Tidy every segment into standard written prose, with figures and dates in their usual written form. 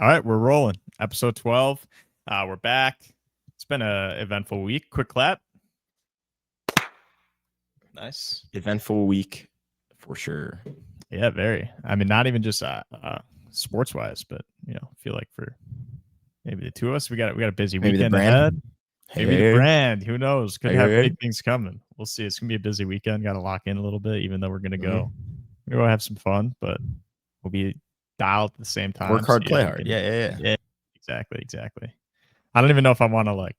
All right, we're rolling. Episode 12. We're back. It's been a eventful week. Quick clap. Nice. Eventful week for sure. Yeah, very. I mean, not even just sports wise, but I feel like for maybe the two of us, we got a busy Maybe the weekend brand. ahead. Maybe the brand. Who knows? Could have Hey. big things coming. We'll see. It's gonna be a busy weekend. Got to lock in a little bit, even though we're gonna go. We're gonna have some fun, but we'll be dialed at the same time. Work hard, so play hard. Yeah. Exactly. I don't even know if I want to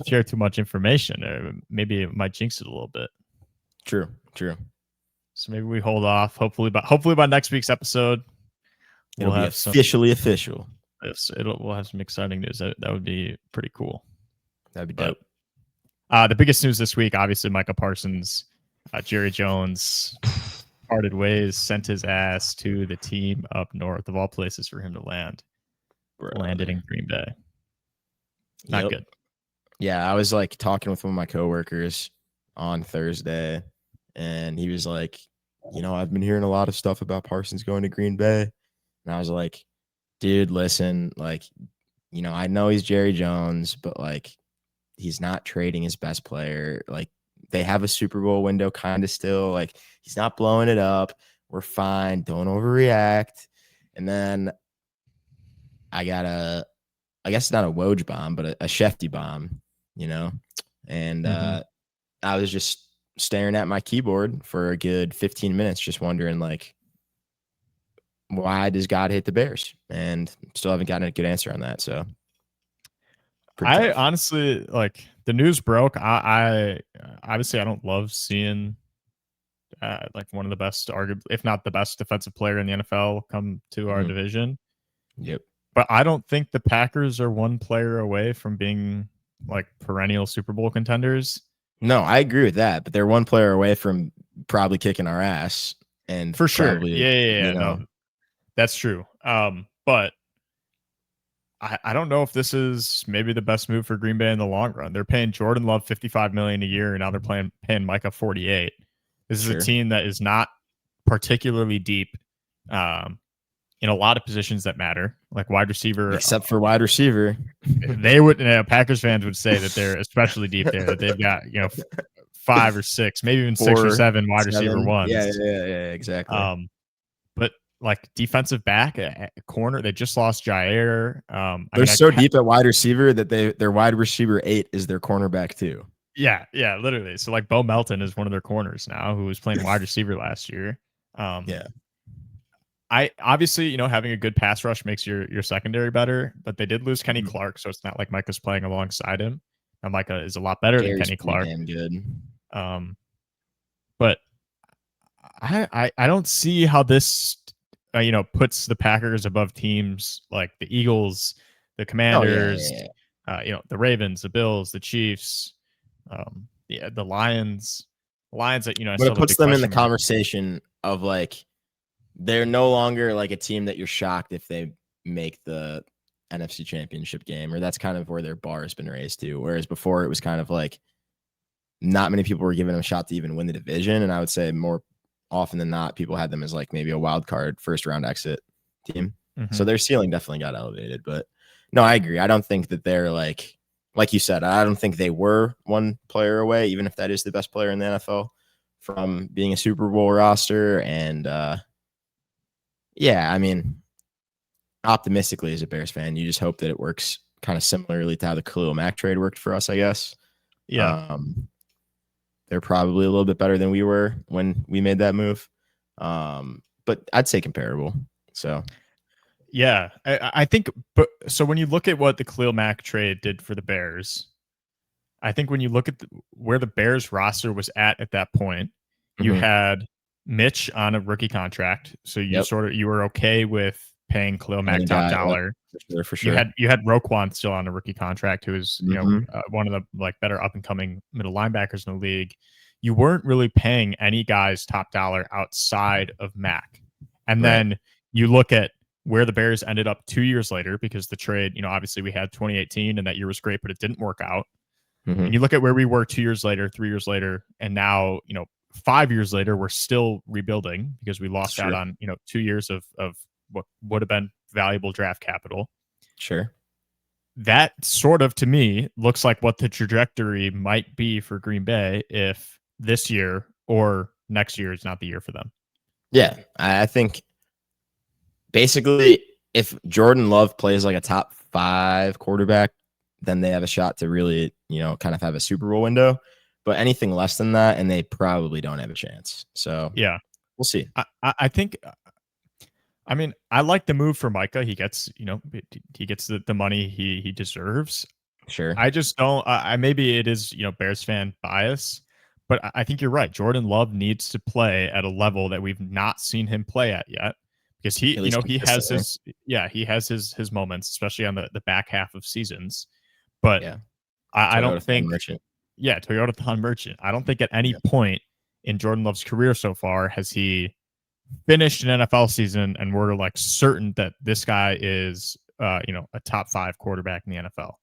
share too much information, or maybe it might jinx it a little bit. True. So maybe we hold off. Hopefully by next week's episode, It'll be officially official. We'll have some exciting news. That would be pretty cool. That'd be dope. The biggest news this week, obviously, Micah Parsons, Jerry Jones parted ways, sent his ass to the team up north, of all places for him to land. Landed in Green Bay. Not good. Yeah, I was talking with one of my coworkers on Thursday, and he was like, I've been hearing a lot of stuff about Parsons going to Green Bay. And I was like, dude, listen, I know he's Jerry Jones, but he's not trading his best player. They have a Super Bowl window kind of still. He's not blowing it up. We're fine. Don't overreact. And then I got I guess it's not a Woj bomb, but a Shefty bomb, and I was just staring at my keyboard for a good 15 minutes, just wondering why does God hate the Bears? And still haven't gotten a good answer on that. So I honestly, the news broke. I obviously I don't love seeing one of the best, arguably, if not the best defensive player in the NFL come to our division. Yep. But I don't think the Packers are one player away from being perennial Super Bowl contenders. No, I agree with that, but they're one player away from probably kicking our ass. And for sure. Yeah. No, that's true. But I don't know if this is maybe the best move for Green Bay in the long run. They're paying Jordan Love $55 million a year, and now they're paying Micah $48 million. This is a team that is not particularly deep in a lot of positions that matter, like wide receiver. Except for wide receiver. They would, Packers fans would say that they're especially deep there, that they've got, 5 or 6, maybe even 6 or 7 wide receiver ones. Yeah, exactly. But defensive back, corner, they just lost Jair. They're so deep at wide receiver that their wide receiver 8 is their cornerback too. Yeah, literally. So Bo Melton is one of their corners now, who was playing wide receiver last year. Yeah. I obviously, having a good pass rush makes your secondary better, but they did lose Kenny Clark, so it's not like Micah's playing alongside him. Now Micah is a lot better than Kenny Clark. Damn good. But I don't see how this puts the Packers above teams like the Eagles, the Commanders, the Ravens, the Bills, the Chiefs, the Lions. The Lions that but it puts them in the conversation of they're no longer a team that you're shocked if they make the NFC Championship game, or that's kind of where their bar has been raised to. Whereas before it was kind of not many people were giving them a shot to even win the division. And I would say more often than not, people had them as maybe a wild card first round exit team. So their ceiling definitely got elevated. But no, I agree. I don't think that they're like you said, I don't think they were one player away, even if that is the best player in the NFL, from being a Super Bowl roster. And yeah, I mean, optimistically as a Bears fan, you just hope that it works kind of similarly to how the Khalil Mack trade worked for us, I guess. Yeah. They're probably a little bit better than we were when we made that move. But I'd say comparable. So, yeah, I think. But so when you look at what the Khalil Mack trade did for the Bears, I think when you look at where the Bears roster was at that point, you had Mitch on a rookie contract, so you were okay with paying Khalil Mack top dollar. For sure. You had Roquan still on a rookie contract, who is one of the better up and coming middle linebackers in the league. You weren't really paying any guys top dollar outside of Mack, and then you look at where the Bears ended up 2 years later, because the trade, obviously we had 2018 and that year was great, but it didn't work out. And you look at where we were 2 years later, 3 years later, and now 5 years later, we're still rebuilding because we lost out on 2 years of what would have been valuable draft capital. Sure. That sort of, to me, looks like what the trajectory might be for Green Bay if this year or next year is not the year for them. Yeah, I think basically if Jordan Love plays like a top 5 quarterback, then they have a shot to really, kind of have a Super Bowl window. But anything less than that, and they probably don't have a chance. So yeah, we'll see. I think. I mean, I like the move for Micah. He gets, he gets the money he deserves. Sure. I just don't. Maybe it is, Bears fan bias, but I think you're right. Jordan Love needs to play at a level that we've not seen him play at yet, because he has his moments, especially on the back half of seasons. But yeah, I don't think, Merchant. Yeah, Toyota Thon Merchant. I don't think at any Yeah. point in Jordan Love's career so far has he finished an NFL season and we're like certain that this guy is, a top 5 quarterback in the NFL.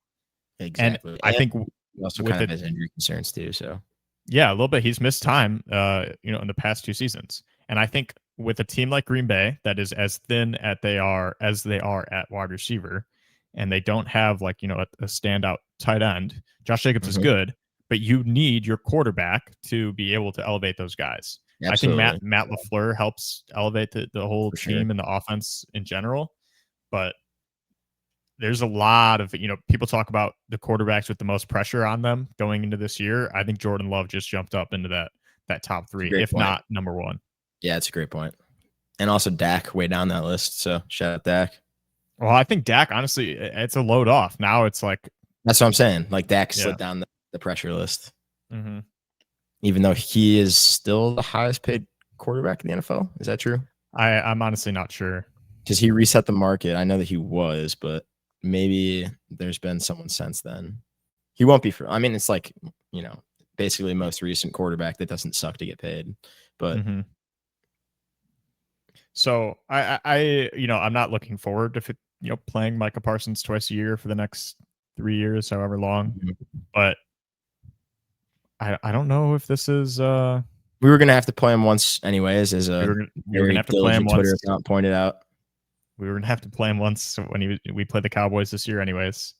Exactly. And I think he also kind of has injury concerns too. So yeah, a little bit. He's missed time, in the past 2 seasons. And I think with a team like Green Bay that is as thin as they are at wide receiver, and they don't have like, a standout tight end. Josh Jacobs is good, but you need your quarterback to be able to elevate those guys. Absolutely. I think Matt LaFleur helps elevate the whole team and the offense in general, but there's a lot of, people talk about the quarterbacks with the most pressure on them going into this year. I think Jordan Love just jumped up into that top 3, if not number 1. Yeah, it's a great point. And also Dak way down that list. So shout out Dak. Well, I think Dak, honestly, it's a load off. Now it's like, that's what I'm saying. Like Dak slid down the pressure list. Mm-hmm. Even though he is still the highest paid quarterback in the NFL. Is that true? I'm honestly not sure. Because he reset the market. I know that he was, but maybe there's been someone since then. He won't be it's like, basically most recent quarterback that doesn't suck to get paid. But so I'm not looking forward to playing Micah Parsons twice a year for the next 3 years, however long. But I don't know if this is we were gonna have to play him once anyways, as we were gonna have to play him Twitter once. account pointed out. We were gonna have to play him once when we play the Cowboys this year anyways.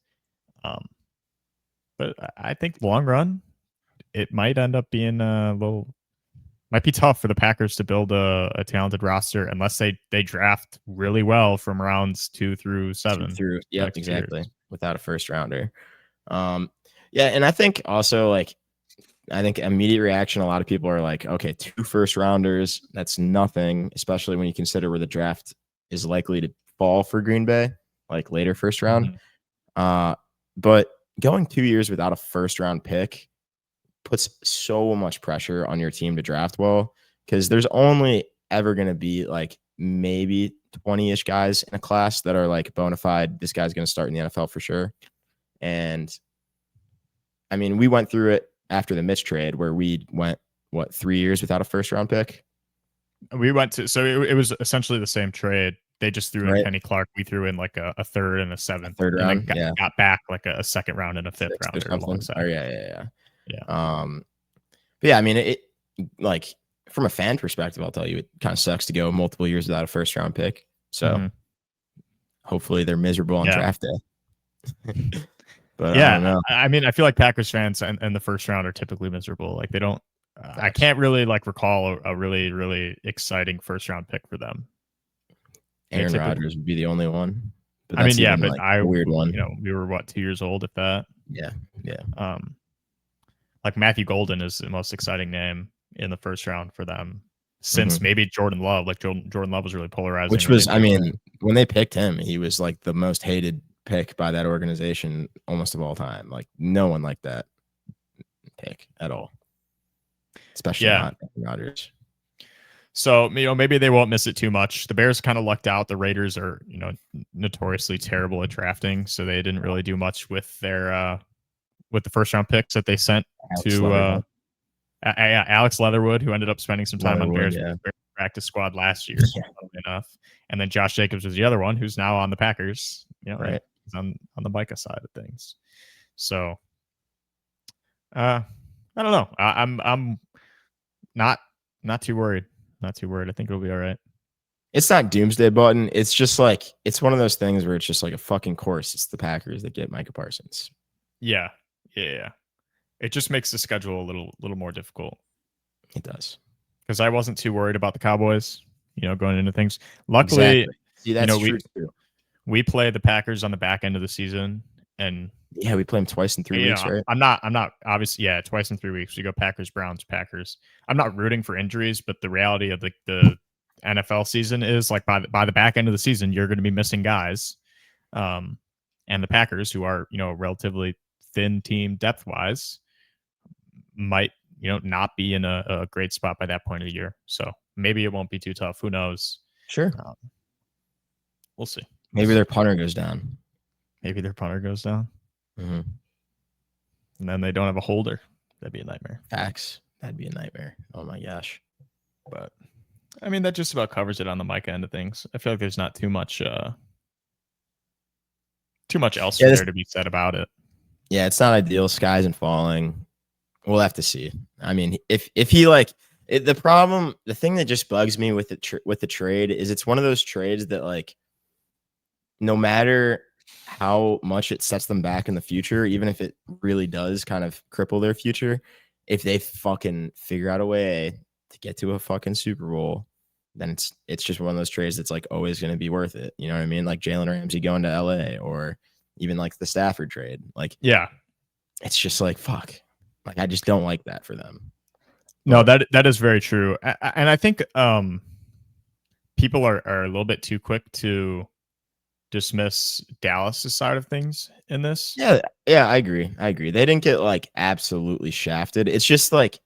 But I think long run, it might end up being might be tough for the Packers to build a talented roster unless they draft really well from rounds 2 through 7. Yep, exactly. Years. Without a first rounder. Yeah, and I think also immediate reaction, a lot of people are like, okay, 2 first rounders, that's nothing, especially when you consider where the draft is likely to fall for Green Bay, like later first round. But going 2 years without a first round pick puts so much pressure on your team to draft well, because there's only ever going to be like maybe 20-ish guys in a class that are like bona fide, this guy's going to start in the NFL for sure. And I mean, we went through it after the Mitch trade where we went 3 years without a first round pick. We went to, so it was essentially the same trade. They just threw in Kenny Clark. We threw in like a 3rd and a 7th, third round, and then got back like a 2nd round and a 5th rounder alongside. Oh yeah. But yeah, I mean, it like from a fan perspective, I'll tell you, it kind of sucks to go multiple years without a first round pick. So hopefully they're miserable on draft day. But I don't know. I mean, I feel like Packers fans and the first round are typically miserable. Like they don't. I can't really like recall a really, really exciting first round pick for them. Aaron Rodgers would be the only one. But I mean, yeah, but like a weird one. We were 2 years old, if that. Yeah. Like Matthew Golden is the most exciting name in the first round for them since maybe Jordan Love. Like Jordan Love was really polarizing. Which was, I mean, when they picked him, he was like the most hated pick by that organization almost of all time. Like no one liked that pick at all, especially not Rodgers. So maybe they won't miss it too much. The Bears kind of lucked out. The Raiders are notoriously terrible at drafting, so they didn't really do much with their with the first round picks that they sent to Alex Leatherwood, who ended up spending some time on Bears practice squad last year, enough. And then Josh Jacobs was the other one, who's now on the Packers. Right. He's on the Micah side of things. So, I don't know. I'm not too worried. Not too worried. I think it'll be all right. It's not doomsday button. It's just like it's one of those things where it's just like a fucking course. It's the Packers that get Micah Parsons. Yeah. It just makes the schedule a little more difficult. It does. Because I wasn't too worried about the Cowboys, going into things. Luckily, exactly. See, that's true too. We play the Packers on the back end of the season, and yeah, we play them twice in 3 weeks, right? I'm not obviously, twice in 3 weeks. We go Packers, Browns, Packers. I'm not rooting for injuries, but the reality of the NFL season is like by the back end of the season, you're going to be missing guys. And the Packers, who are a relatively thin team depth wise, might not be in a great spot by that point of the year. So maybe it won't be too tough. Who knows? Sure. We'll see. Maybe their punter goes down. Mm-hmm. And then they don't have a holder. That'd be a nightmare. Facts. That'd be a nightmare. Oh my gosh. But I mean, that just about covers it on the Micah end of things. I feel like there's not too much else there to be said about it. Yeah, it's not ideal. Sky isn't falling. We'll have to see. I mean, if he the thing that just bugs me with the trade is it's one of those trades that like, no matter how much it sets them back in the future, even if it really does kind of cripple their future, if they fucking figure out a way to get to a fucking Super Bowl, then it's just one of those trades that's like always going to be worth it. You know what I mean? Like Jalen Ramsey going to LA, or even like the Stafford trade. Like, yeah, it's just like, fuck. Like, I just don't like that for them. No, that is very true. And I think people are a little bit too quick to dismiss Dallas's side of things in this. Yeah, I agree. They didn't get like absolutely shafted. It's just like,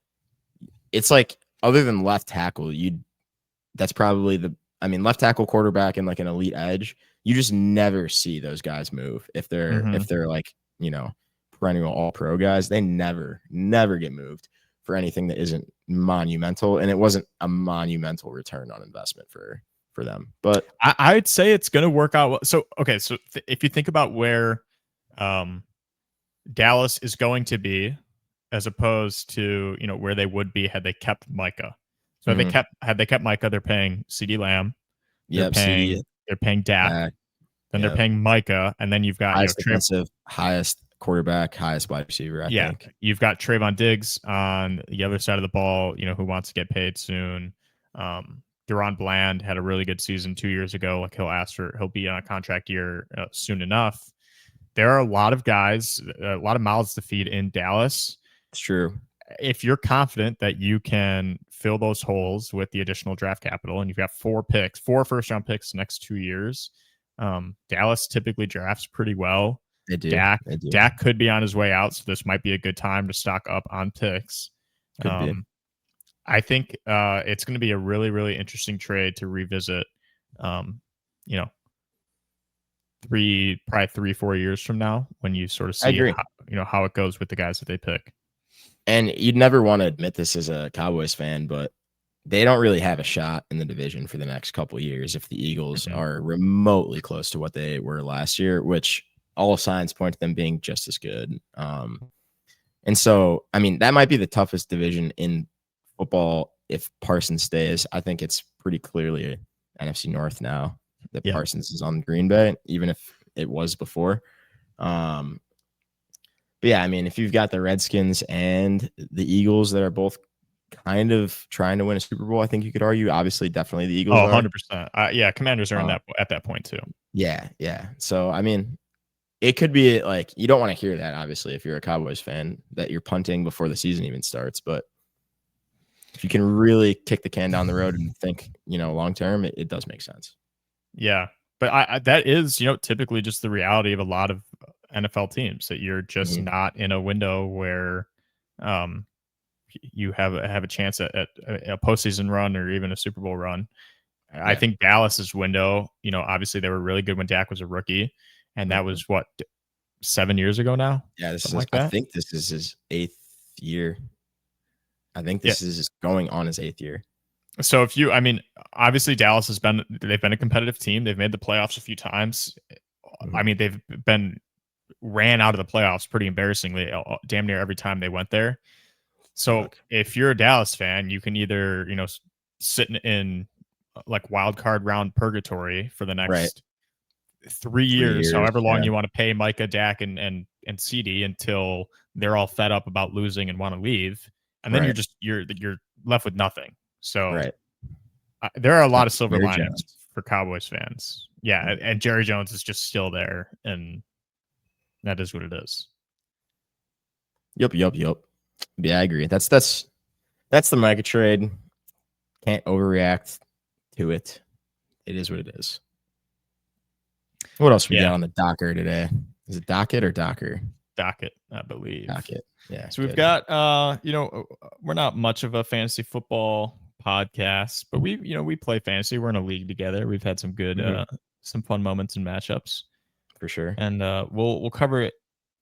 it's like, other than left tackle, that's probably left tackle, quarterback, and like an elite edge, you just never see those guys move. If they're like, perennial all pro guys, they never get moved for anything that isn't monumental. And it wasn't a monumental return on investment for them. But I'd say it's going to work out well. So, okay. So if you think about where Dallas is going to be, as opposed to, where they would be had they kept Micah. So had they kept Micah, they're paying CeeDee Lamb. They're paying Dak. Then they're paying Micah. And then you've got highest defensive, highest quarterback, highest wide receiver. I think you've got Trayvon Diggs on the other side of the ball, who wants to get paid soon. Deron Bland had a really good season 2 years ago. Like he'll be on a contract year soon enough. There are a lot of guys, a lot of mouths to feed in Dallas. It's true. If you're confident that you can fill those holes with the additional draft capital, and you've got 4 first-round picks the next 2 years, Dallas typically drafts pretty well. They do. Dak could be on his way out, so this might be a good time to stock up on picks. Could be. I think it's going to be a really, really interesting trade to revisit. 3-4 years from now, when you sort of see how it goes with the guys that they pick. And you'd never want to admit this as a Cowboys fan, but they don't really have a shot in the division for the next couple of years if the Eagles are remotely close to what they were last year, which all signs point to them being just as good. And so, that might be the toughest division in football if Parsons stays. I think it's pretty clearly NFC North now that Parsons is on Green Bay, even if it was before. But yeah, if you've got the Redskins and the Eagles that are both kind of trying to win a Super Bowl, I think you could argue, obviously, definitely the Eagles. 100%. Commanders are at that point too. Yeah. So, it could be like, you don't want to hear that, obviously, if you're a Cowboys fan, that you're punting before the season even starts. But if you can really kick the can down the road and think, long term, it does make sense. Yeah. But that is, typically just the reality of a lot of NFL teams, that you're just not in a window where you have a chance at a postseason run or even a Super Bowl run. Yeah. I think Dallas's window, obviously they were really good when Dak was a rookie, and that was 7 years ago now. Yeah, I think this is his 8th year. I think this is going on his 8th year. So obviously Dallas they've been a competitive team. They've made the playoffs a few times. They've been ran out of the playoffs pretty embarrassingly, damn near every time they went there. So if you're a Dallas fan, you can either, sit in like wild card round purgatory for the Right. next 3 years, however long you want to pay Micah, Dak, and CD until they're all fed up about losing and want to leave, and then you're left with nothing. So there are a lot of silver linings for Cowboys fans. Yeah, and Jerry Jones is just still there, and that is what it is. Yep. Yeah, I agree. That's the Micah trade. Can't overreact to it. It is what it is. What else we got on the docker today? Is it docket or docker? Docket, I believe. Docket. Yeah. So we've got we're not much of a fantasy football podcast, but we play fantasy. We're in a league together. We've had some good some fun moments and matchups. For sure. And we'll cover it.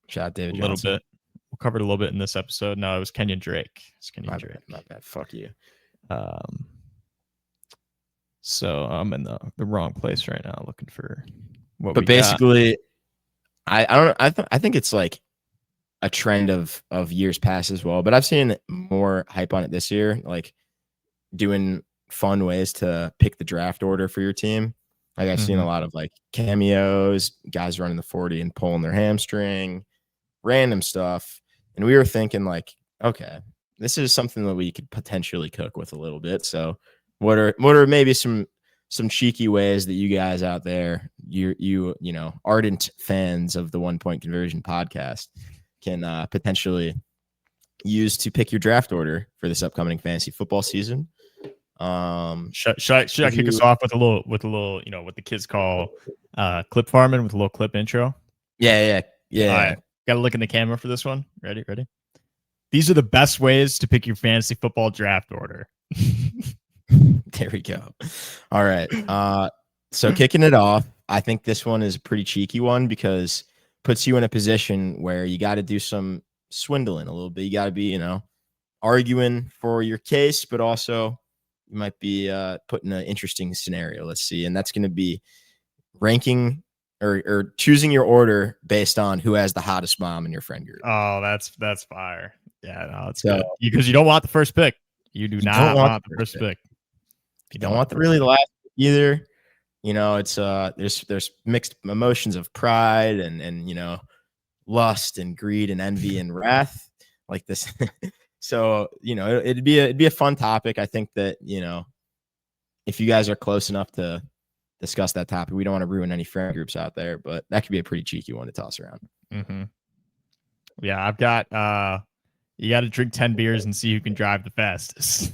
Shout out David a little Johnson. bit. We'll cover it a little bit in this episode. No, it was Kenyon Drake. My bad. Fuck you. So I'm in the wrong place right now, looking for what. But basically, I don't. I think it's like a trend of years past as well. But I've seen more hype on it this year, like doing fun ways to pick the draft order for your team. Like I've seen a lot of like cameos, guys running the 40 and pulling their hamstring, random stuff. And we were thinking like, okay, this is something that we could potentially cook with a little bit. So what are maybe some cheeky ways that you guys out there, you know, ardent fans of the 1 Point Conversion podcast can potentially use to pick your draft order for this upcoming fantasy football season? Should I kick us off with a little, what the kids call clip farming with a little clip intro? Yeah. All right. Got to look in the camera for this one. Ready? These are the best ways to pick your fantasy football draft order. There we go. All right. So kicking it off, I think this one is a pretty cheeky one because it puts you in a position where you got to do some swindling a little bit. You got to be, arguing for your case, but also you might be put in an interesting scenario. Let's see. And that's going to be ranking or choosing your order based on who has the hottest mom in your friend group. Oh, that's fire. Yeah, no, it's good. Because you don't want the first pick. You do not want the first pick. You don't want the last pick either. It's there's mixed emotions of pride and lust and greed and envy and wrath like this. So, it'd be a fun topic. I think that, if you guys are close enough to discuss that topic, we don't want to ruin any friend groups out there, but that could be a pretty cheeky one to toss around. Mm-hmm. Yeah, I've got, you got to drink 10 beers and see who can drive the fastest.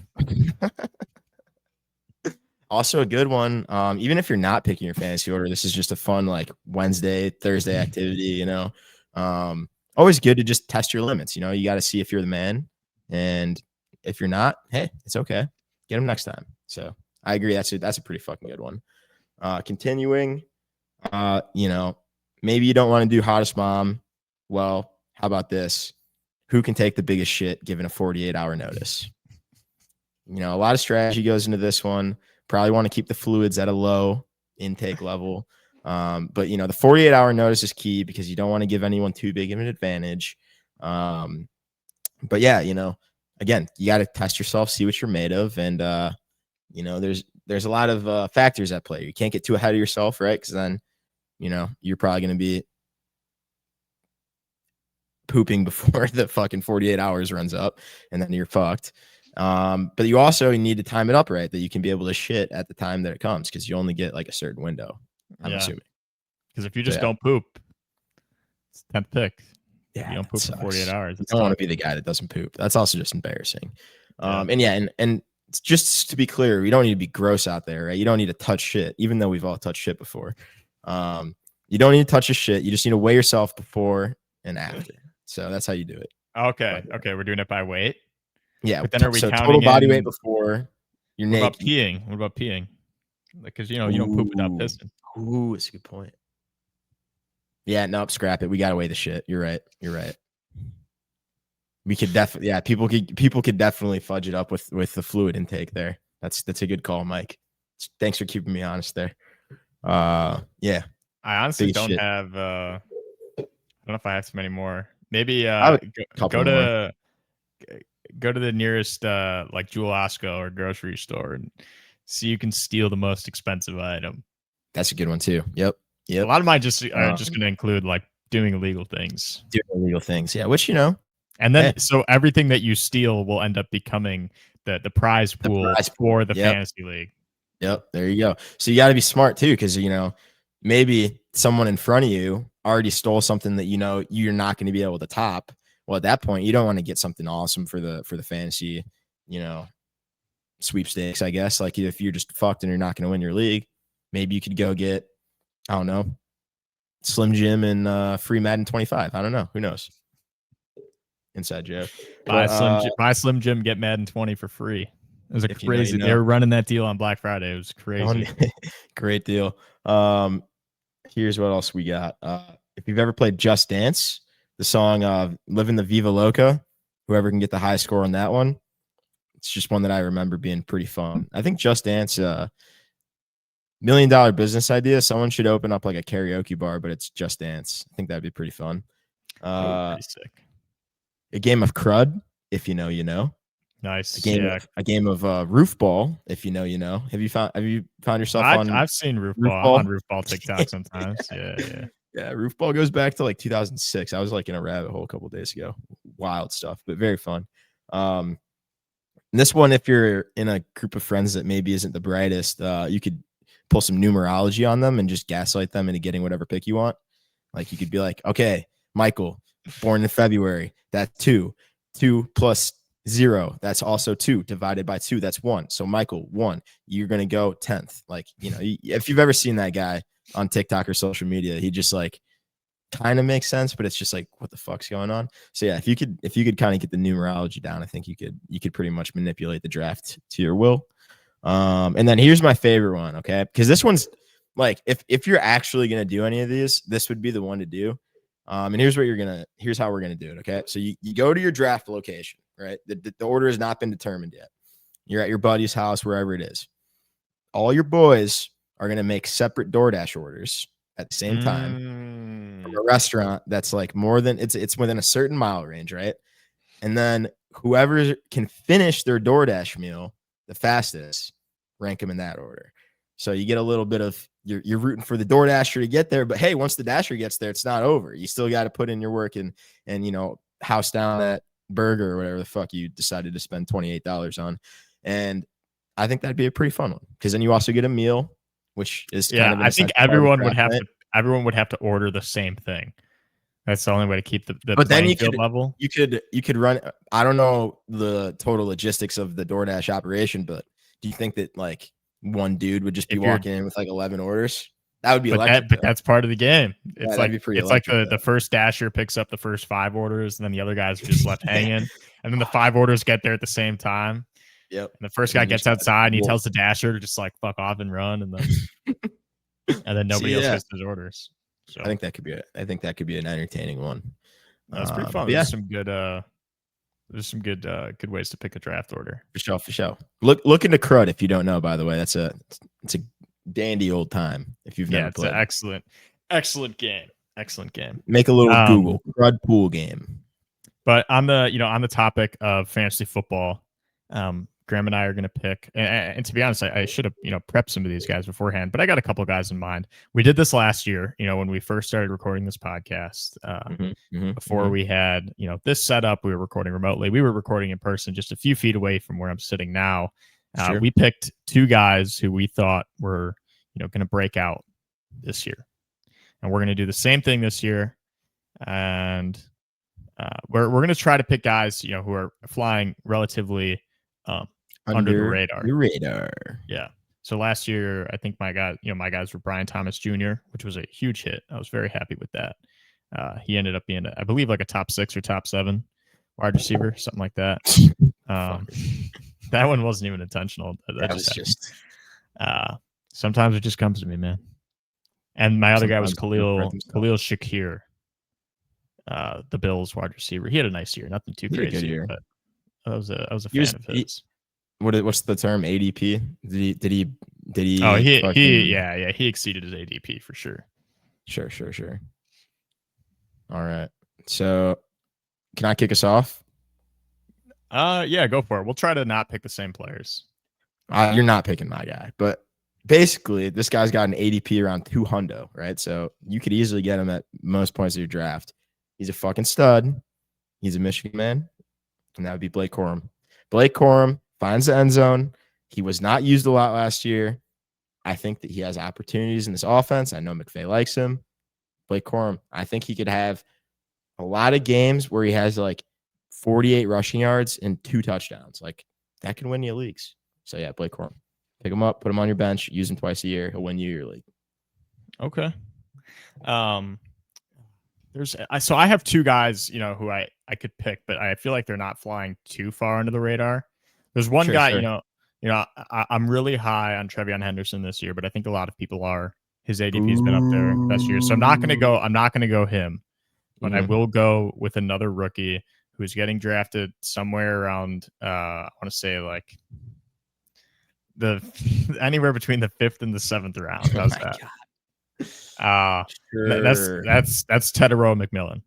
Also a good one. Even if you're not picking your fantasy order, this is just a fun, like Wednesday, Thursday activity, always good to just test your limits. You got to see if you're the man. And if you're not, hey, it's okay. Get them next time. So I agree. That's a pretty fucking good one. Continuing, maybe you don't want to do hottest mom. Well, how about this? Who can take the biggest shit given a 48-hour notice? A lot of strategy goes into this one. Probably want to keep the fluids at a low intake level. But the 48-hour notice is key because you don't want to give anyone too big of an advantage. But yeah, again, you got to test yourself, see what you're made of. And, there's a lot of factors at play. You can't get too ahead of yourself, right? Because then, you're probably going to be pooping before the fucking 48 hours runs up and then you're fucked. But you also need to time it up right, that you can be able to shit at the time that it comes because you only get like a certain window, I'm assuming. Because if you just don't poop, it's 10th pick. Yeah, you don't poop for 48 hours. You don't want to be the guy that doesn't poop. That's also just embarrassing. And just to be clear, we don't need to be gross out there, right? You don't need to touch shit, even though we've all touched shit before. You don't need to touch a shit. You just need to weigh yourself before and after. So that's how you do it. Okay. We're doing it by weight. Yeah. But then are we counting total body weight before you're naked? What about peeing? Because you don't poop without pissing. Ooh, that's a good point. Yeah, nope, scrap it. We gotta weigh the shit. You're right. We could definitely, people could definitely fudge it up with the fluid intake there. That's a good call, Mike. Thanks for keeping me honest there. Yeah. I honestly don't have. I don't know if I have so many more. Maybe go to the nearest like Jewel Osco or grocery store and so you can steal the most expensive item. That's a good one too. Yep. A lot of mine just are just going to include like doing illegal things. Doing illegal things. Yeah, which, you know. And then so everything that you steal will end up becoming the prize pool for the fantasy league. Yep. There you go. So you got to be smart too, because, you know, maybe someone in front of you already stole something that, you know, you're not going to be able to top. Well, at that point, you don't want to get something awesome for the fantasy, you know, sweepstakes, I guess. Like if you're just fucked and you're not going to win your league, maybe you could go get, I don't know, Slim Jim and free Madden 25. I don't know. Who knows? Inside joke. Buy Slim Jim, get Madden 20 for free. It was a crazy. You know. They were running that deal on Black Friday. It was crazy. Great deal. Here's what else we got. If you've ever played Just Dance, the song "Living the Viva Loca," whoever can get the high score on that one, it's just one that I remember being pretty fun. I think Just Dance, $1 million business idea. Someone should open up like a karaoke bar, but it's Just Dance. I think that'd be pretty fun. Pretty sick. A game of Crud, if you know, you know. Nice. A game of roof ball, if you know, you know. Have you found yourself on? I've seen roof ball on roof ball TikTok sometimes. Yeah. Roof ball goes back to like 2006. I was like in a rabbit hole a couple of days ago. Wild stuff, but very fun. This one, if you're in a group of friends that maybe isn't the brightest, you could pull some numerology on them and just gaslight them into getting whatever pick you want. Like you could be like, okay, Michael, born in February, that's 2. 2 plus 0, that's also 2 divided by 2, that's 1. So Michael, 1, you're gonna go 10th. Like, you know, if you've ever seen that guy on TikTok or social media, he just like kind of makes sense, but it's just like, what the fuck's going on? So yeah, if you could kind of get the numerology down, I think you could pretty much manipulate the draft to your will. And then here's my favorite one, okay? Because this one's like, if you're actually gonna do any of these, this would be the one to do. And here's how we're gonna do it, okay? So you go to your draft location, right? The order has not been determined yet. You're at your buddy's house, wherever it is. All your boys are gonna make separate DoorDash orders at the same time from a restaurant that's like more than it's within a certain mile range, right? And then whoever can finish their DoorDash meal the fastest, rank them in that order. So you get a little bit of you're rooting for the DoorDasher to get there, but hey, once the Dasher gets there, it's not over. You still got to put in your work and you know, house down that burger or whatever the fuck you decided to spend $28 on. And I think that'd be a pretty fun one because then you also get a meal, which is kind of I think everyone would have to order the same thing. That's the only way to keep the but then you field level. You could run. I don't know the total logistics of the DoorDash operation, but do you think that like one dude would just be walking in with like 11 orders? That would be electric. But that's part of the game. It's like the first Dasher picks up the first 5 orders, and then the other guys are just left hanging, and then the 5 orders get there at the same time. Yep. And the first guy gets outside and he tells the Dasher to just like fuck off and run, and then nobody else gets those orders. So I think that could be an entertaining one. That's pretty fun. There's some good good ways to pick a draft order. For sure. Look into Crud if you don't know, by the way. It's a dandy old time if you've never played. It's an excellent game. Excellent game. Make a little Google Crud pool game. But on the topic of fantasy football, Graham and I are going to pick, and to be honest, I should have, prepped some of these guys beforehand, but I got a couple guys in mind. We did this last year, when we first started recording this podcast, before we had, this setup, we were recording remotely. We were recording in person just a few feet away from where I'm sitting now. Sure. We picked 2 guys who we thought were, going to break out this year, and we're going to do the same thing this year. And we're going to try to pick guys, who are flying relatively, under the radar. Yeah. So last year, I think my guys were Brian Thomas Jr., which was a huge hit. I was very happy with that. He ended up being, I believe, like a top 6 or top 7 wide receiver, something like that. That one wasn't even intentional. That was just sometimes it just comes to me, man. And my other guy was Khalil Shakir, the Bills wide receiver. He had a nice year, nothing too crazy, but I was a fan of his. What's the term? ADP? Did he? Oh, he exceeded his ADP for sure. Sure. All right. So, can I kick us off? Yeah, go for it. We'll try to not pick the same players. You're not picking my guy, but basically, this guy's got an ADP around 200, right? So you could easily get him at most points of your draft. He's a fucking stud. He's a Michigan man, and that would be Blake Corum. Blake Corum finds the end zone. He was not used a lot last year. I think that he has opportunities in this offense. I know McVay likes him. Blake Corum, I think he could have a lot of games where he has like 48 rushing yards and 2 touchdowns. Like that can win you leagues. So yeah, Blake Corum. Pick him up, put him on your bench, use him twice a year. He'll win you your league. Okay. So I have 2 guys, who I could pick, but I feel like they're not flying too far under the radar. There's one guy, sure. I'm really high on Trevion Henderson this year, but I think a lot of people are. His ADP has been up there this year, so I'm not going to go him, but I will go with another rookie who's getting drafted somewhere around. I want to say like anywhere between the 5th and the 7th round. How's that? Sure. That's Tedero McMillan.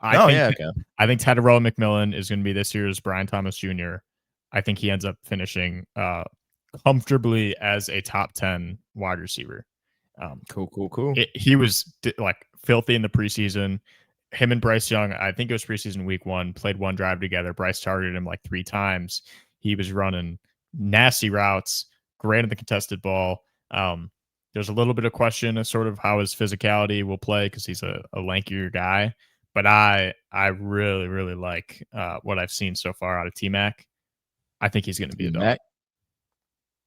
I think Tedero McMillan is going to be this year's Brian Thomas Jr. I think he ends up finishing comfortably as a top 10 wide receiver. Cool. He was like filthy in the preseason. Him and Bryce Young, I think it was preseason week 1, played one drive together. Bryce targeted him like 3 times. He was running nasty routes, great at the contested ball. There's a little bit of question as sort of how his physicality will play because he's a lankier guy. But I really, really like what I've seen so far out of T-Mac. I think he's going to be a dog.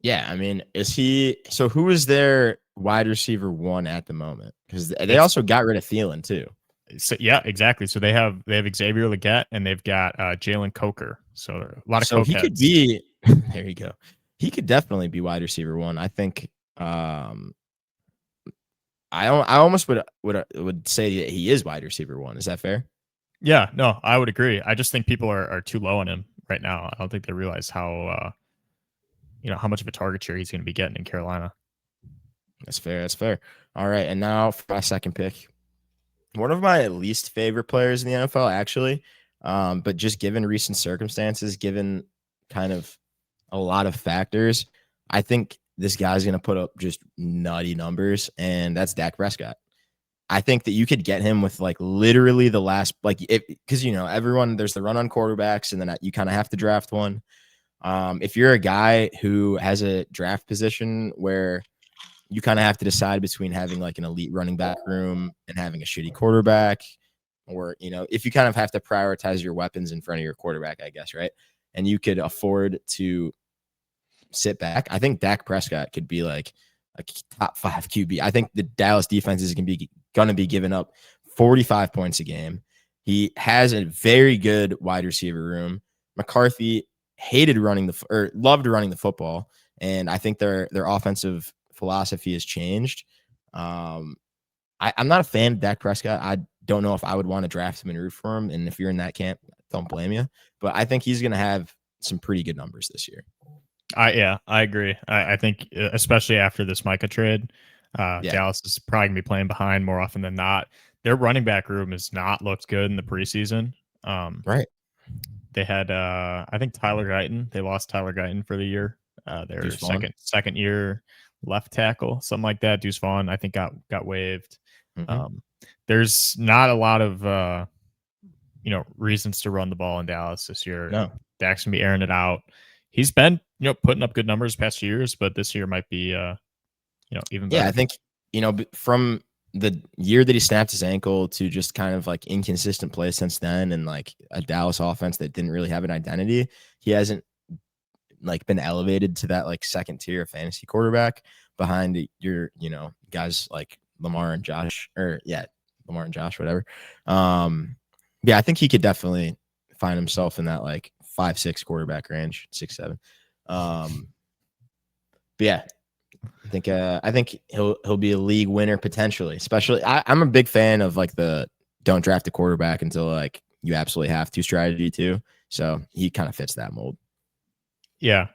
Yeah, I mean, is he? So who is their wide receiver 1 at the moment? Because they also got rid of Thielen too. So yeah, exactly. So they have Xavier Legette and they've got Jalen Coker. So a lot of so he could be. There you go. He could definitely be wide receiver 1. I think. I almost would say that he is wide receiver 1. Is that fair? Yeah, no, I would agree. I just think people are too low on him right now. I don't think they realize how how much of a target share he's going to be getting in Carolina. That's fair. All right, and now for my second pick, one of my least favorite players in the NFL, actually, but just given recent circumstances, given kind of a lot of factors, I think this guy's going to put up just nutty numbers, and that's Dak Prescott. I think that you could get him with like literally the last, like, because everyone, there's the run on quarterbacks, and then you kind of have to draft one. If you're a guy who has a draft position where you kind of have to decide between having like an elite running back room and having a shitty quarterback, or if you kind of have to prioritize your weapons in front of your quarterback, I guess, right? And you could afford to sit back. I think Dak Prescott could be like a top 5 QB. I think the Dallas defense is going to be giving up 45 points a game. He has a very good wide receiver room. McCarthy loved running the football, and I think their offensive philosophy has changed. I'm not a fan of Dak Prescott. I don't know if I would want to draft him and root for him. And if you're in that camp, don't blame you. But I think he's going to have some pretty good numbers this year. I agree. I think especially after this Micah trade, Dallas is probably going to be playing behind more often than not. Their running back room has not looked good in the preseason. Right. They had, I think Tyler Guyton. They lost Tyler Guyton for the year. Their second year left tackle, something like that. Deuce Vaughn, I think got waived. Mm-hmm. There's not a lot of reasons to run the ball in Dallas this year. No. Dak's gonna be airing it out. He's been putting up good numbers past years, but this year might be even better. Yeah, I think from the year that he snapped his ankle to just kind of like inconsistent play since then, and like a Dallas offense that didn't really have an identity, he hasn't like been elevated to that like second tier fantasy quarterback behind your guys like Lamar and Josh, whatever. Yeah, I think he could definitely find himself in that like 5'6" quarterback range, 6'7". But yeah, I think he'll be a league winner potentially. Especially, I'm a big fan of like the don't draft a quarterback until like you absolutely have to strategy too. So he kind of fits that mold. Yeah.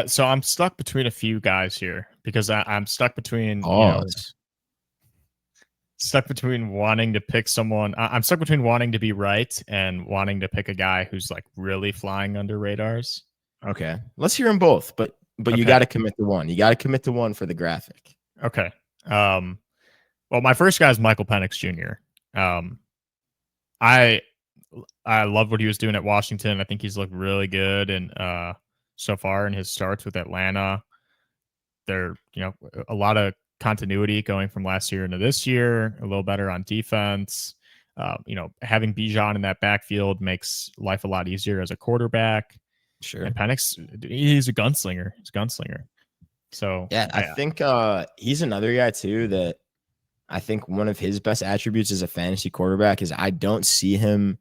So I'm stuck between a few guys here because I'm stuck between stuck between wanting to pick someone. I'm stuck between wanting to be right and wanting to pick a guy who's like really flying under radars. Okay, let's hear them both, but you Okay. got to commit to one. You got to commit to one for the graphic. Okay. Well, my first guy is Michael Penix Jr. Um, I I love what he was doing at Washington. I think he's looked really good and so far in his starts with Atlanta. They're, a lot of continuity going from last year into this year, a little better on defense. Having Bijan in that backfield makes life a lot easier as a quarterback. Sure. And Penix, he's a gunslinger. He's a gunslinger. So yeah, I think he's another guy too that I think one of his best attributes as a fantasy quarterback is I don't see him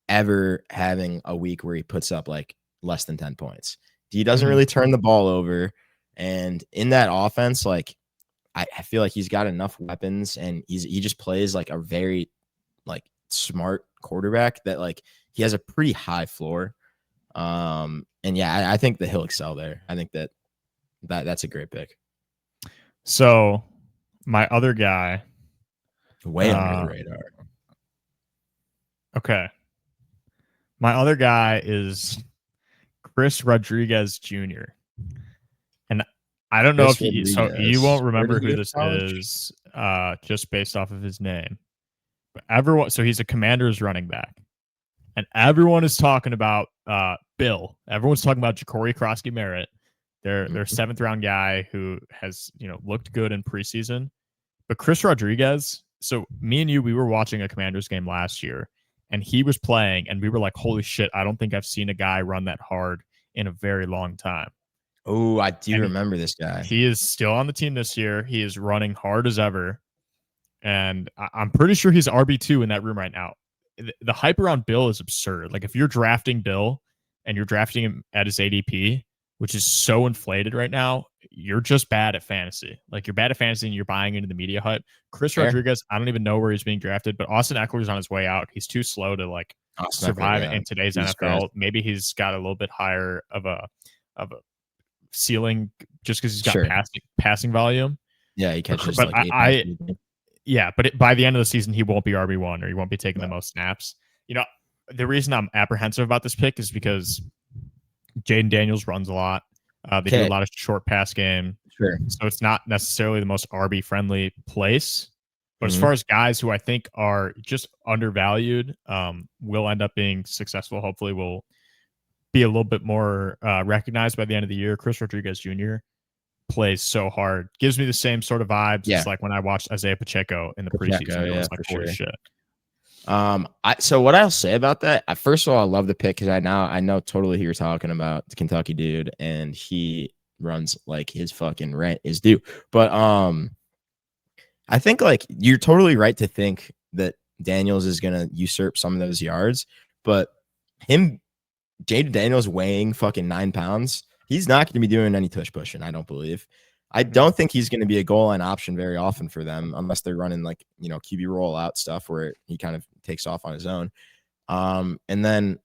ever having a week where he puts up like less than 10 points. He doesn't really turn the ball over. And in that offense, like I feel like he's got enough weapons and he just plays like a very like smart quarterback that like he has a pretty high floor. And yeah, I think that he'll excel there. I think that's a great pick. So my other guy, Way under the radar. Okay. My other guy is Chris Rodriguez Jr. And I don't know if you you won't remember who this is just based off of his name. But everyone, so he's a Commanders running back. And everyone is talking about Bill. Everyone's talking about Ja'Cory Krosky-Merritt, their seventh round guy who has, looked good in preseason. But Chris Rodriguez, so me and you, we were watching a Commanders game last year, and he was playing, and we were like, holy shit, I don't think I've seen a guy run that hard in a very long time. Oh, I do remember this guy. He is still on the team this year. He is running hard as ever. And I'm pretty sure he's RB2 in that room right now. The hype around Bill is absurd. Like if you're drafting Bill and you're drafting him at his ADP, which is so inflated right now, you're just bad at fantasy. Like you're bad at fantasy and you're buying into the media hype. Chris Rodriguez, I don't even know where he's being drafted, but Austin Eckler's on his way out. He's too slow to like survive in today's NFL. Maybe he's got a little bit higher of a ceiling just because he's got passing volume. Yeah, he catches but but by the end of the season, he won't be RB1 or he won't be taking the most snaps. The reason I'm apprehensive about this pick is because Jaden Daniels runs a lot. They do a lot of short pass game. Sure. So it's not necessarily the most RB friendly place. But as far as guys who I think are just undervalued, will end up being successful, hopefully will be a little bit more recognized by the end of the year. Chris Rodriguez Jr. plays so hard. Gives me the same sort of vibes. It's like when I watched Isaiah Pacheco in the preseason. It was like, holy shit. So what I'll say about that, first of all, I love the pick because I know totally who you're talking about, the Kentucky dude, and he runs like his fucking rent is due. But I think like you're totally right to think that Daniels is gonna usurp some of those yards, but Jaden Daniels weighing fucking 9 pounds, he's not going to be doing any tush pushing, I don't believe. I don't think he's going to be a goal line option very often for them unless they're running like, QB rollout stuff where he kind of takes off on his own. And then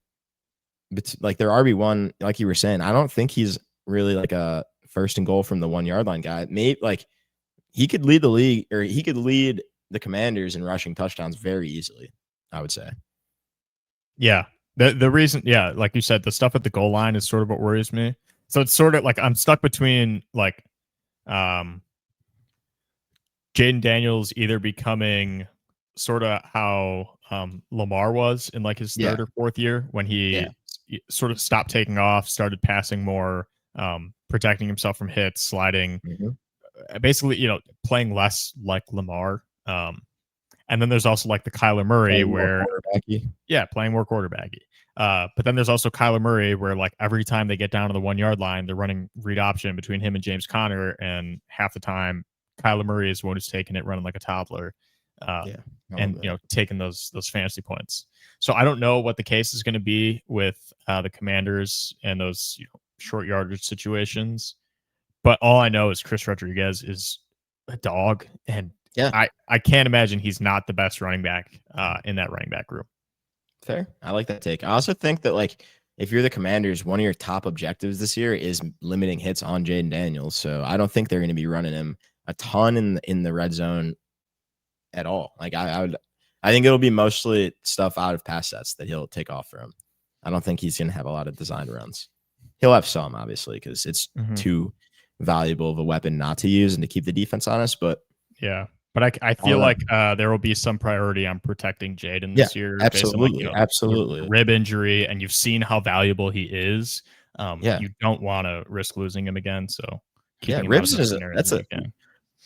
like their RB1, like you were saying, I don't think he's really like a first and goal from the 1 yard line guy. Maybe like he could lead the league or he could lead the Commanders in rushing touchdowns very easily, I would say. Yeah. The reason, like you said, the stuff at the goal line is sort of what worries me. So it's sort of like I'm stuck between like Jaden Daniels either becoming sort of how Lamar was in like his third or fourth year when he sort of stopped taking off, started passing more, protecting himself from hits, sliding, basically, playing less like Lamar. And then there's also like the Kyler Murray where playing more quarterbacky. But then there's also Kyler Murray where like every time they get down to the 1 yard line, they're running read option between him and James Conner. And half the time Kyler Murray is the one who's taking it, running like a toddler. And taking those fantasy points. So I don't know what the case is going to be with the Commanders and those short yardage situations. But all I know is Chris Rodriguez is a dog, and I can't imagine he's not the best running back in that running back group. Fair. I like that take. I also think that like if you're the Commanders, one of your top objectives this year is limiting hits on Jaden Daniels. So I don't think they're going to be running him a ton in the red zone at all. Like I think it'll be mostly stuff out of pass sets that he'll take off from. I don't think he's going to have a lot of designed runs. He'll have some, obviously, because it's Mhm. too valuable of a weapon not to use and to keep the defense honest. But Yeah. But I feel like there will be some priority on protecting Jaden this year based on absolutely, the rib injury, and you've seen how valuable he is. Yeah. You don't want to risk losing him again. So Yeah, keeping him out of those scenarios if you can.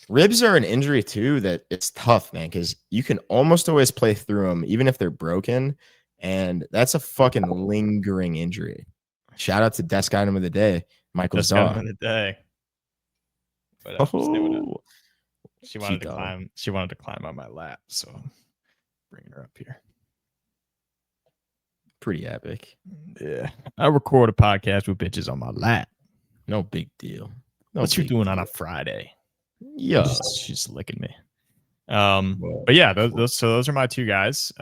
Ribs are an injury too that it's tough, man, because you can almost always play through them, even if they're broken. And that's a fucking lingering injury. Shout out to desk item of the day, Michael's Desk item dog. of the day. But she wanted to climb. She wanted to climb on my lap, so I'm bringing her up here. Pretty epic. Yeah, I record a podcast with bitches on my lap. No big deal. What you doing on a Friday? Yeah, she's licking me. But yeah, those are my two guys,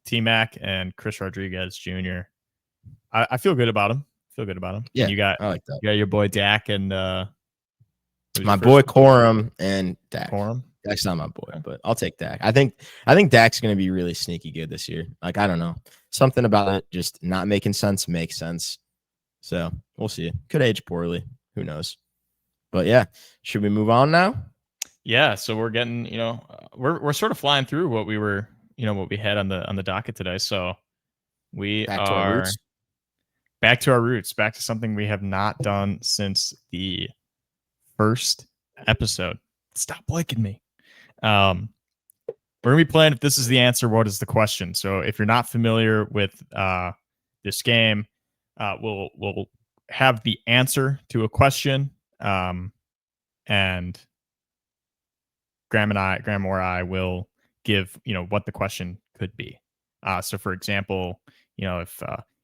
T-Mac and Chris Rodriguez Jr. I feel good about him. Yeah, and you got I like that. You got your boy Dak and my boy Corum and Dak. Corum. Dak's not my boy, but I'll take Dak. I think Dak's gonna be really sneaky good this year. Like, I don't know, something about it just not making sense makes sense. So we'll see. Could age poorly. Who knows? But yeah, should we move on now? Yeah. So we're getting, we're sort of flying through what we were, what we had on the docket today. So we back to our roots. Back to our roots, back to something we have not done since the first episode. Stop liking me. We're gonna be playing If This Is the Answer, What Is the Question? So if you're not familiar with this game, we'll have the answer to a question, and Graham or I will give what the question could be. So for example,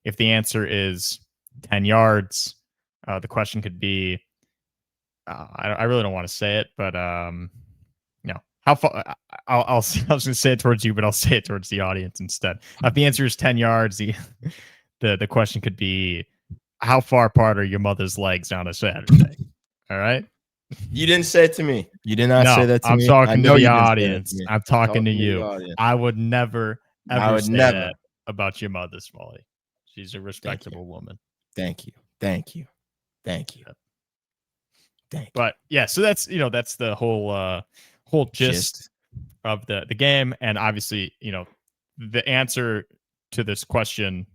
if the answer is 10 yards, the question could be, I really don't want to say it, but how far? I was going to say it towards you, but I'll say it towards the audience instead. If the answer is 10 yards, the question could be, how far apart are your mother's legs on a Saturday? All right. You didn't say it to me. You did not say that to me. I'm talking to the audience. I'm talking to you. I would never, ever say that about your mother, Smalley. She's a respectable woman. Thank you. But yeah, so that's the whole gist of the game, and obviously the answer to this question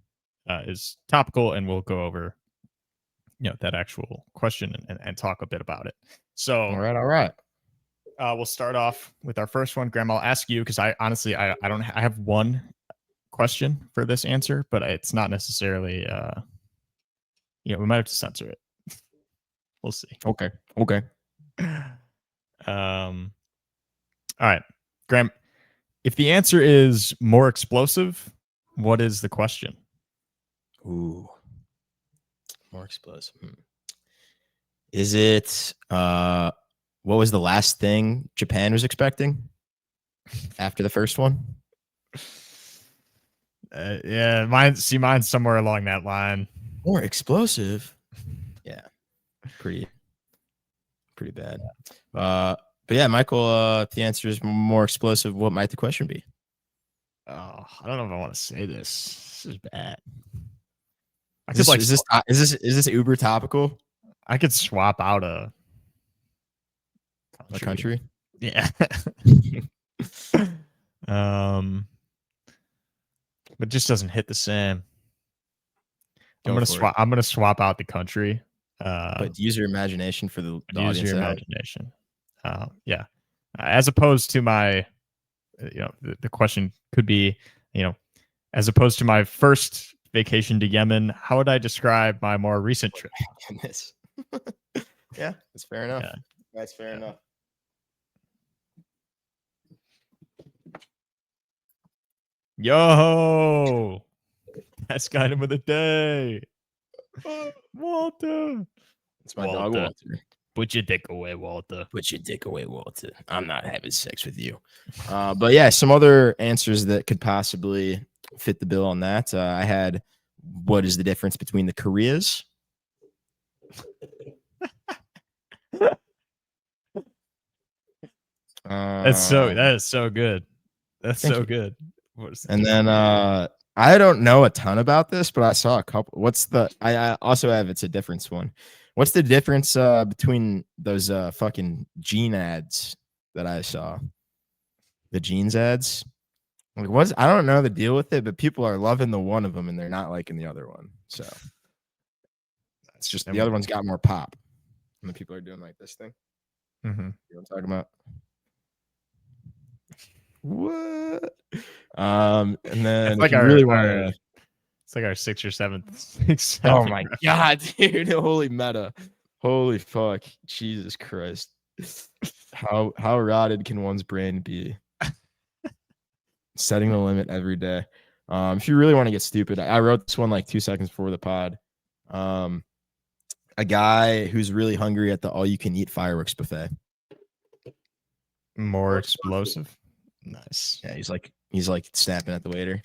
is topical, and we'll go over that actual question and talk a bit about it. So all right. We'll start off with our first one. Graham, I'll ask you because I honestly I have one question for this answer, but it's not necessarily we might have to censor it. We'll see. Okay. All right, Graham, if the answer is more explosive, what is the question? Ooh, more explosive. Is it what was the last thing Japan was expecting after the first one? Yeah, mine's somewhere along that line. More explosive. Yeah. Pretty bad. But yeah, Michael, if the answer is more explosive, what might the question be? Oh, I don't know if I want to say this. This is bad. Is this uber topical? I could swap out a country. Yeah. But it just doesn't hit the same. I'm gonna swap out the country. But use your imagination for the audience. Use your imagination. Yeah. As opposed to my, the question could be, as opposed to my first vacation to Yemen, how would I describe my more recent trip? Yeah, that's fair enough. Yeah. That's fair enough. Yo, that's kind of the day. Walter. It's my dog, Walter. Put your dick away, Walter. Put your dick away, Walter. I'm not having sex with you. But yeah, some other answers that could possibly fit the bill on that. I had, what is the difference between the Koreas? That is so good. That's so good. And then I don't know a ton about this, but I saw a couple. I also have it's a difference one. What's the difference between those fucking jean ads that I saw? The jeans ads? Like, I don't know the deal with it, but people are loving the one of them and they're not liking the other one. So it's just the other one's got more pop. And the people are doing like this thing. Mm-hmm. You know what I'm talking about? What? And then it's like if you really want to, it's like our 6th or 7th. oh my god, dude! Holy meta, holy fuck, Jesus Christ! How rotted can one's brain be? Setting the limit every day. If you really want to get stupid, I wrote this one like 2 seconds before the pod. A guy who's really hungry at the all-you-can-eat fireworks buffet. More explosive. Nice. Yeah, he's like snapping at the waiter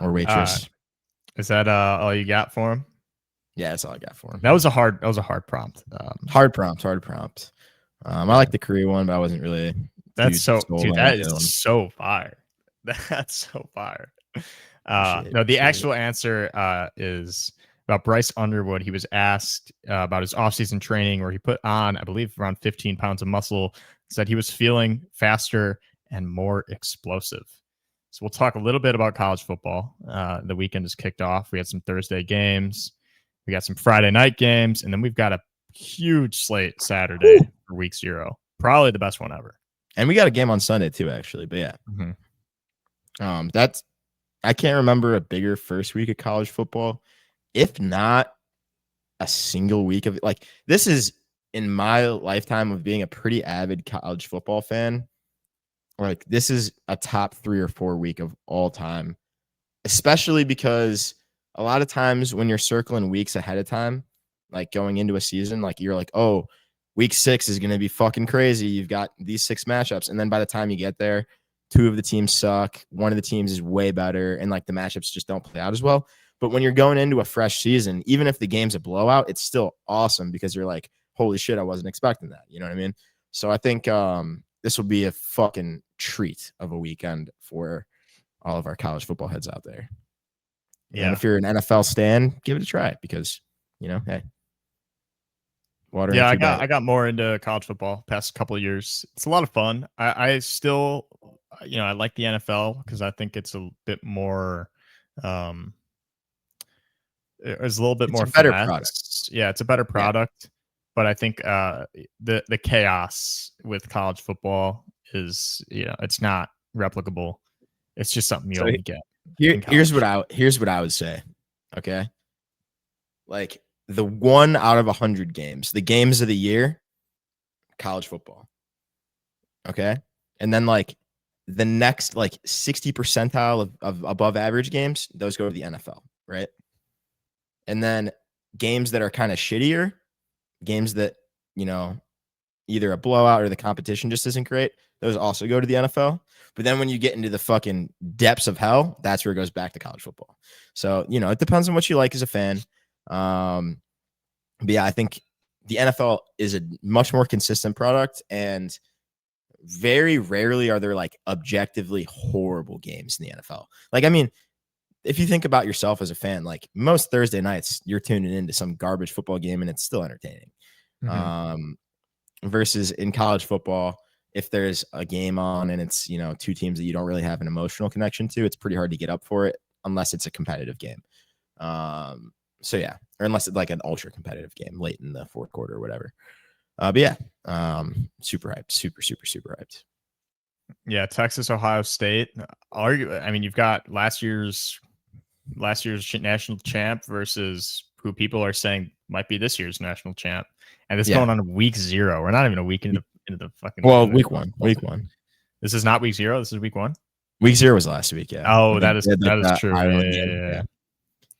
or waitress. Is that all you got for him? Yeah, that's all I got for him. That was a hard prompt. Hard prompt. I like the Korea one, but I wasn't really. That is so fire. That's so fire. No, the actual answer is about Bryce Underwood. He was asked about his offseason training, where he put on, I believe, around 15 pounds of muscle. Said he was feeling faster and more explosive. So we'll talk a little bit about college football. The weekend is kicked off. We had some Thursday games. We got some Friday night games. And then we've got a huge slate Saturday for week 0. Probably the best one ever. And we got a game on Sunday too, actually. But yeah. Mm-hmm. I can't remember a bigger first week of college football, if not a single week of like this is in my lifetime of being a pretty avid college football fan. Like this is a top 3 or 4 week of all time, especially because a lot of times when you're circling weeks ahead of time, like going into a season, like you're like, oh, week 6 is going to be fucking crazy. You've got these 6 matchups. And then by the time you get there, 2 of the teams suck. One of the teams is way better. And like the matchups just don't play out as well. But when you're going into a fresh season, even if the game's a blowout, it's still awesome because you're like, holy shit, I wasn't expecting that. You know what I mean? So I think this will be a fucking treat of a weekend for all of our college football heads out there. Yeah. And if you're an NFL stan, give it a try because, you know, hey. Water. Yeah, I got more into college football past couple of years. It's a lot of fun. I still, I like the NFL because I think it's a bit more, it's a little bit more better product. Yeah, it's a better product. Yeah. But I think the chaos with college football is, it's not replicable. It's just something you only get. Here's what I would say. Okay. Like the 1 out of 100 games, the games of the year, college football. Okay. And then like the next like 60 percentile of above average games, those go to the NFL. Right. And then games that are kind of shittier, games that, either a blowout or the competition just isn't great, those also go to the NFL. But then when you get into the fucking depths of hell, that's where it goes back to college football. So, it depends on what you like as a fan. But yeah, I think the NFL is a much more consistent product, and very rarely are there like objectively horrible games in the NFL. Like, I mean, if you think about yourself as a fan, like most Thursday nights, you're tuning into some garbage football game and it's still entertaining. Mm-hmm. Versus in college football, if there's a game on and it's, 2 teams that you don't really have an emotional connection to, it's pretty hard to get up for it unless it's a competitive game. So yeah, or unless it's like an ultra competitive game late in the 4th quarter or whatever. But yeah, super hyped, super hyped. Yeah, Texas, Ohio State. I mean, you've got last year's national champ versus who people are saying might be this year's national champ, and it's going on week 0. We're not even a week into the fucking. Well, week one. This is not week 0. This is week 1. Week 0 was last week. Yeah. Oh, that is true. Yeah.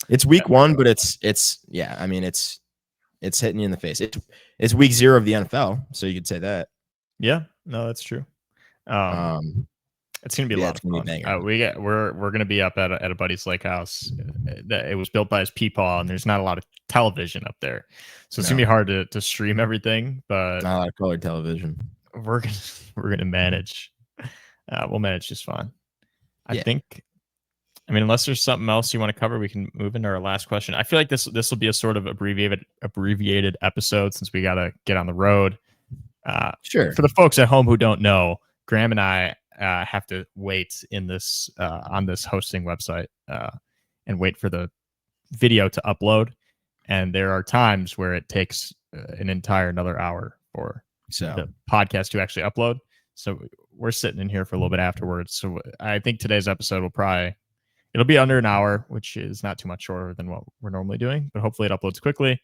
It's week 1, but it's yeah. I mean, it's hitting you in the face. It's week 0 of the NFL, so you could say that. Yeah. No, that's true. It's gonna be a lot of fun. We're gonna be up at a buddy's lake house. It was built by his peepaw, and there's not a lot of television up there, so it's gonna be hard to stream everything. But not a lot of colored television. We're gonna manage. We'll manage just fine. I think I mean, unless there's something else you want to cover, we can move into our last question. I feel like this will be a sort of abbreviated episode since we got to get on the road. Sure. For the folks at home who don't know, Graham and I have to wait in this on this hosting website and wait for the video to upload. And there are times where it takes an entire another hour for the podcast to actually upload. So we're sitting in here for a little bit afterwards. So I think today's episode it'll be under an hour, which is not too much shorter than what we're normally doing, but hopefully it uploads quickly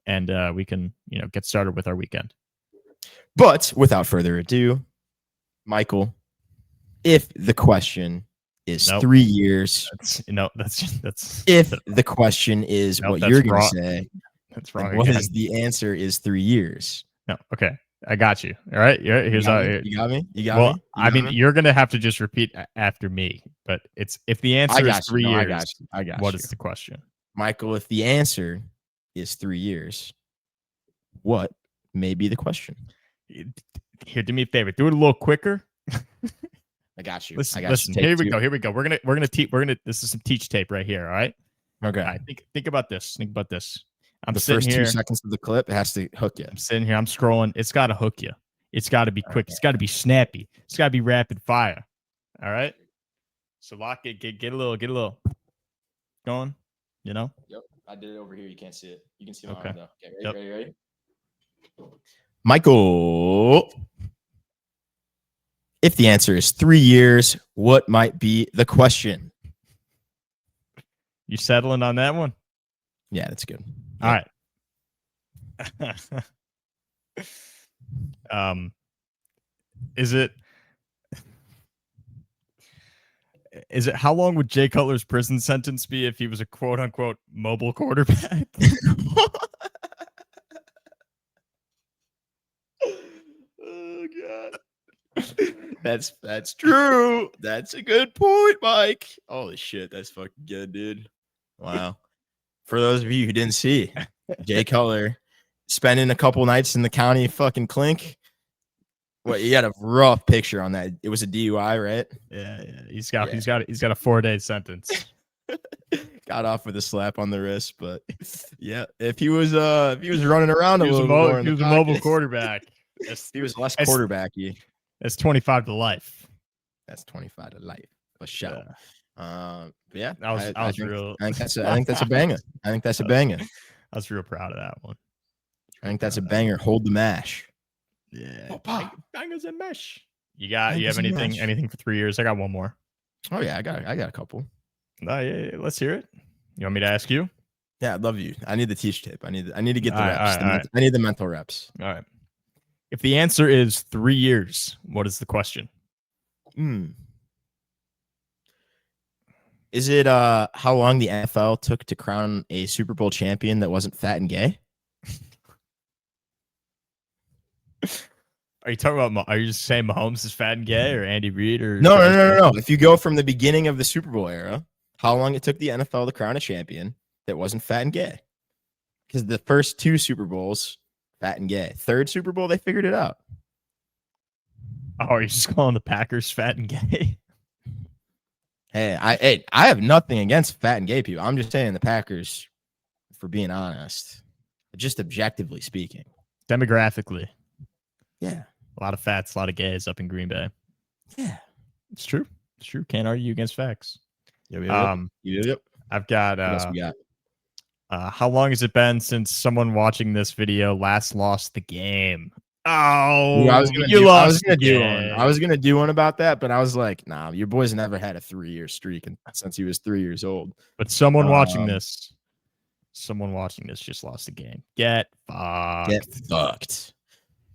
and we can, get started with our weekend. But without further ado, Michael, if the question is 3 years, that's if the question is what you're going to say, that's wrong. What is the answer is 3 years. No. Okay. I got you. All right. Yeah. Here's how you got me. I mean, you're going to have to just repeat after me, but if the answer is 3 years, I got what is the question? Michael, if the answer is 3 years, what may be the question? Here, do me a favor. Do it a little quicker. I got you. Listen. Here we go. We're gonna teach. This is some teach tape right here. All right. Okay. All right, think about this. I'm the sitting first here. 2 seconds of the clip, it has to hook you. I'm sitting here. I'm scrolling. It's got to hook you. It's got to be quick. Okay. It's got to be snappy. It's got to be rapid fire. All right. So lock it. Get a little going. Yep. I did it over here. You can't see it. You can see my arm though. Okay. Ready? Michael, if the answer is 3 years, what might be the question? You settling on that one? Yeah, that's good. All right. Is it how long would Jay Cutler's prison sentence be if he was a quote unquote mobile quarterback? Oh God. That's true. That's a good point, Mike. Holy shit, that's fucking good, dude. Wow. For those of you who didn't see, Jay Cutler spending a couple nights in the county fucking clink. What, you had a rough picture on that. It was a DUI, right? Yeah. He's got a 4-day sentence. Got off with a slap on the wrist, but yeah, if he was running around a little more, he was a mobile quarterback. He was less quarterbacky. That's 25 to life. That's 25 to life. For sure. Yeah, I think that's a banger. I think that's a banger. I was real proud of that one. I think that's a banger. Hold the mash. Yeah, bangers and mesh. You have anything for 3 years? I got one more. Oh yeah, I got a couple. Yeah, let's hear it. You want me to ask you? Yeah, I'd love you. I need the teach tape. I need to get the reps. Right. I need the mental reps. All right. If the answer is 3 years, what is the question? Is it how long the NFL took to crown a Super Bowl champion that wasn't fat and gay? Are you talking about? Are you just saying Mahomes is fat and gay, or Andy Reid, or no? If you go from the beginning of the Super Bowl era, how long it took the NFL to crown a champion that wasn't fat and gay? Because the first 2 Super Bowls, fat and gay. Third Super Bowl, they figured it out. Oh, are you just calling the Packers fat and gay? Hey, I have nothing against fat and gay people. I'm just saying the Packers, for being honest, just objectively speaking, demographically. Yeah. A lot of fats, a lot of gays up in Green Bay. Yeah. It's true. Can't argue against facts. Yep. I've got what else we got? How long has it been since someone watching this video last lost the game? Oh, I was gonna do one about that, but I was like, nah, your boy's never had a 3-year streak since he was 3 years old. But someone watching this just lost the game. Get fucked.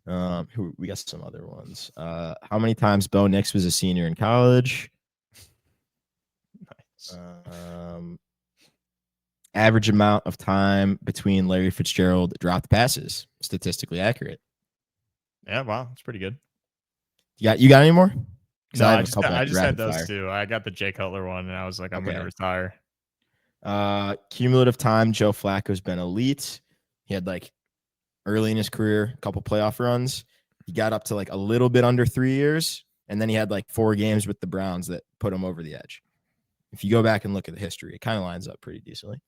We got some other ones. How many times Bo Nix was a senior in college? Nice. Average amount of time between Larry Fitzgerald dropped passes, statistically accurate. Yeah, wow, that's pretty good. You got any more? No, I just had those 2. I got the Jay Cutler one, and I was like, I'm going to retire. Cumulative time, Joe Flacco's been elite. He had early in his career, a couple playoff runs. He got up to a little bit under 3 years, and then he had 4 games with the Browns that put him over the edge. if you go back and look at the history, it kind of lines up pretty decently.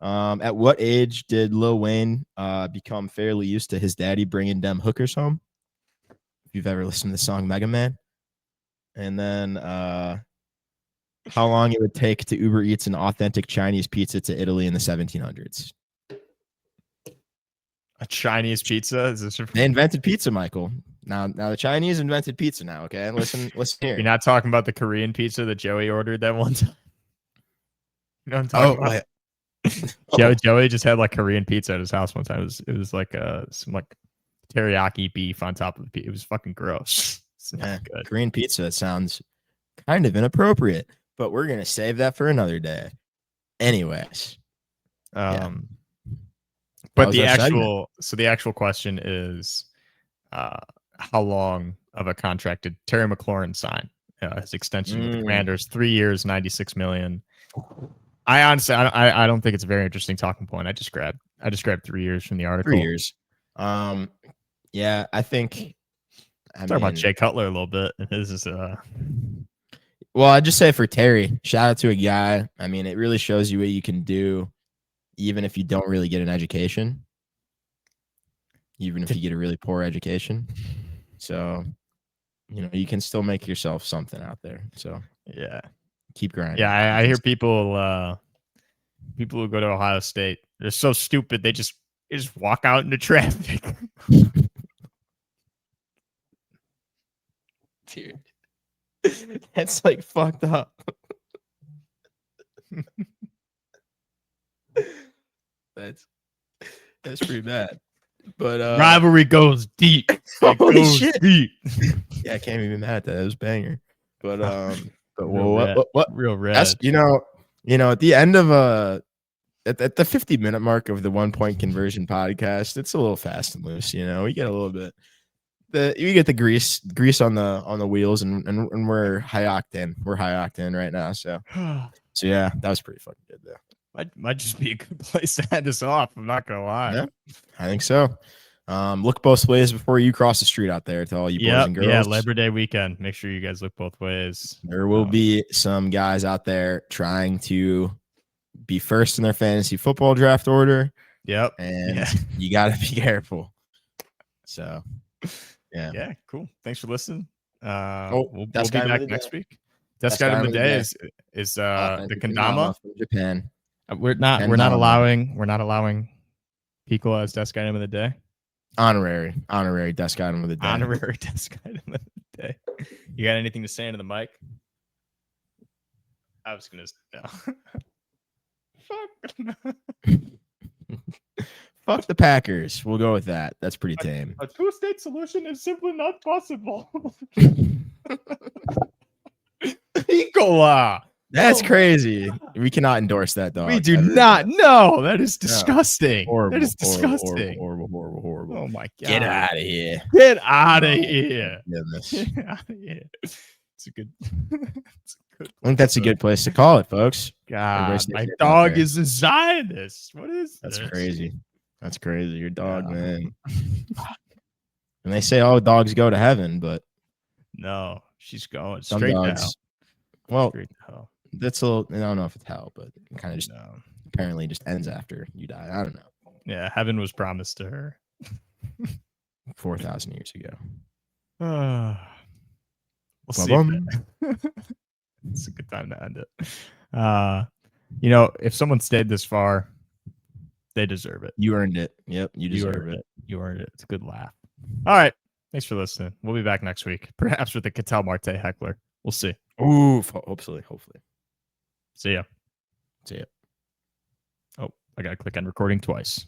At what age did Lil Wayne become fairly used to his daddy bringing them hookers home? If you've ever listened to the song Mega Man. And then how long it would take to Uber Eats an authentic Chinese pizza to Italy in the 1700s. A Chinese pizza? Is this They invented pizza, Michael. Now the Chinese invented pizza now, okay? Listen here. You're not talking about the Korean pizza that Joey ordered that one time? You know what I'm talking about? Joey just had like Korean pizza at his house one time. It was like some like teriyaki beef on top of the pizza. It was fucking gross. It's not good. Korean pizza sounds kind of inappropriate, but we're gonna save that for another day. Anyways. But the actual question is how long of a contract did Terry McLaurin sign? His extension with the Commanders, 3 years, $96 million. I honestly, I don't think it's a very interesting talking point. I just grabbed 3 years from the article. 3 years. Yeah, I think. Talk about Jay Cutler a little bit. His is Well, I'd just say for Terry, shout out to a guy. I mean, it really shows you what you can do, even if you don't really get an education. Even if you get a really poor education. So, you can still make yourself something out there. So yeah. Keep grinding. Yeah, I hear people who go to Ohio State, they're so stupid they just walk out into traffic. Dude, that's like fucked up. That's pretty bad. But rivalry goes deep. Holy shit. Deep. Yeah, I can't even be mad at that. It was banger. But what real red. That's, at the end of at the 50-minute mark of the 1 point conversion podcast, it's a little fast and loose. We get a little bit. You get the grease on the wheels, and we're high octane. We're high octane right now. So yeah, that was pretty fucking good though. Might just be a good place to end us off. I'm not gonna lie. Yeah, I think so. Look both ways before you cross the street out there to all you boys and girls. Yeah, Labor Day weekend. Make sure you guys look both ways. There will be some guys out there trying to be first in their fantasy football draft order. Yep. And you got to be careful. So, yeah. Yeah, cool. Thanks for listening. We'll be back next week. Desk item of the day is the kendama from Japan. We're not allowing Pico as desk item of the day. Honorary desk item of the day. Honorary desk item of the day. You got anything to say into the mic? I was gonna. Fuck the Packers. We'll go with that. That's pretty tame. A two-state solution is simply not possible. Nicola. That's crazy. We cannot endorse that, dog. We do not. No, that is disgusting. Horrible, that is disgusting. Horrible. Oh my god. Get out of here. Get out of here. Goodness. Get out of here. It's a good. I think that's a good place to call it, folks. God, my dog is a Zionist. What is this? That's crazy. That's crazy. Your dog, man. And they say all dogs go to heaven, but no, she's going straight down. Well, that's a little. I don't know if it's hell, but it kind of just apparently just ends after you die. I don't know. Yeah, heaven was promised to her 4,000 years ago. We'll see. It's a good time to end it. If someone stayed this far, they deserve it. You earned it. Yep, you deserve it. You earned it. It's a good laugh. All right. Thanks for listening. We'll be back next week, perhaps with the Cattell Marte heckler. We'll see. Ooh, hopefully. See ya. See ya. Oh, I got to click on recording twice.